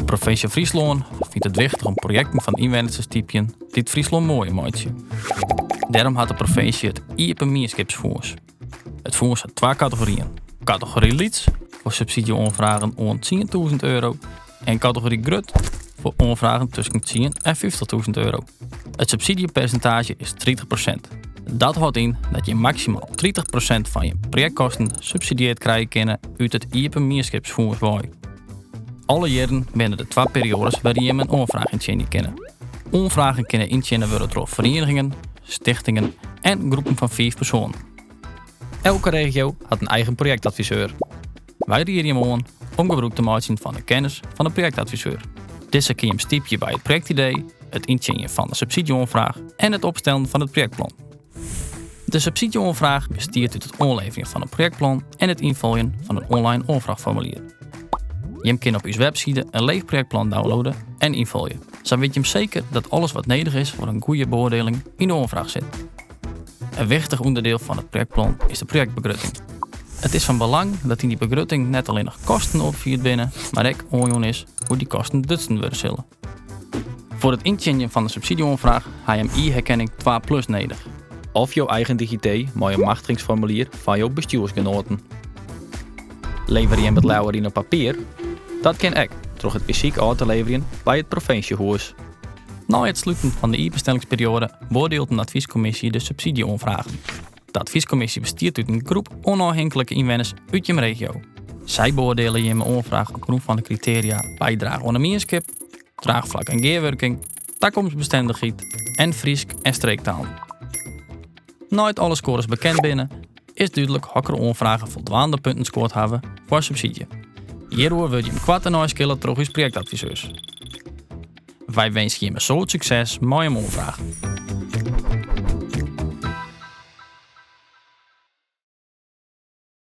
provincie Friesland vindt het wichtig om projecten van inwoners te stipjen die het Friesland mooier maken. Daarom had de provincie het IEP-meerskipsfonds. Het fonds had 2 categorieën. Categorie Lieds voor subsidie-aanvragen om €10.000 en categorie Grut voor aanvragen tussen €10.000 en €50.000. Het subsidiepercentage is 30%. Dat houdt in dat je maximaal 30% van je projectkosten subsidieerd krijgen kunnen uit het IEP-meerskipsfonds. Alle jaren binnen de 2 periodes waarin je een aanvraag indienen kan. Aanvragen kunnen indienen worden door verenigingen, stichtingen en groepen van 5 personen. Elke regio had een eigen projectadviseur. Wij rieden hem aan om gebruik te maken van de kennis van de projectadviseur. Deze kun je hem stipje bij het projectidee, het indienen van de subsidieaanvraag en het opstellen van het projectplan. De subsidieaanvraag bestaat uit het aanleveren van een projectplan en het invullen van een online aanvraagformulier. Je kunt op uw website een leeg projectplan downloaden en invullen. Zo weet je zeker dat alles wat nodig is voor een goede beoordeling in de aanvraag zit. Een wichtig onderdeel van het projectplan is de projectbegroting. Het is van belang dat in die begroting net alleen nog kosten opgevoerd binnen, maar ook onjoen is hoe die kosten dutsen worden zullen. Voor het indienen van de subsidieaanvraag heb je een e-herkenning 2+ nodig. Of jouw eigen digité met een machtigingsformulier van jouw bestuursgenoten. Lever je met lauwer in op papier? Dat kan ook, door het fysiek uit te leveren bij het provinciehuis. Na het sluiten van de e-bestellingsperiode beoordeelt een adviescommissie de subsidieaanvragen. De adviescommissie bestaat uit een groep onafhankelijke inwoners uit je regio. Zij beoordelen je aanvraag op grond van de criteria bijdrage aan een meerskip, draagvlak en gearwerking, toekomstbestendigheid en Friesk en streektaal. Nooit alle scores bekend binnen, is duidelijk welke aanvragen voldoende punten scoort hebben voor subsidie. Hierdoor wil je hem kwart en nooit skillen terug als projectadviseurs. Wij wensen je met zo'n succes met je aanvraag.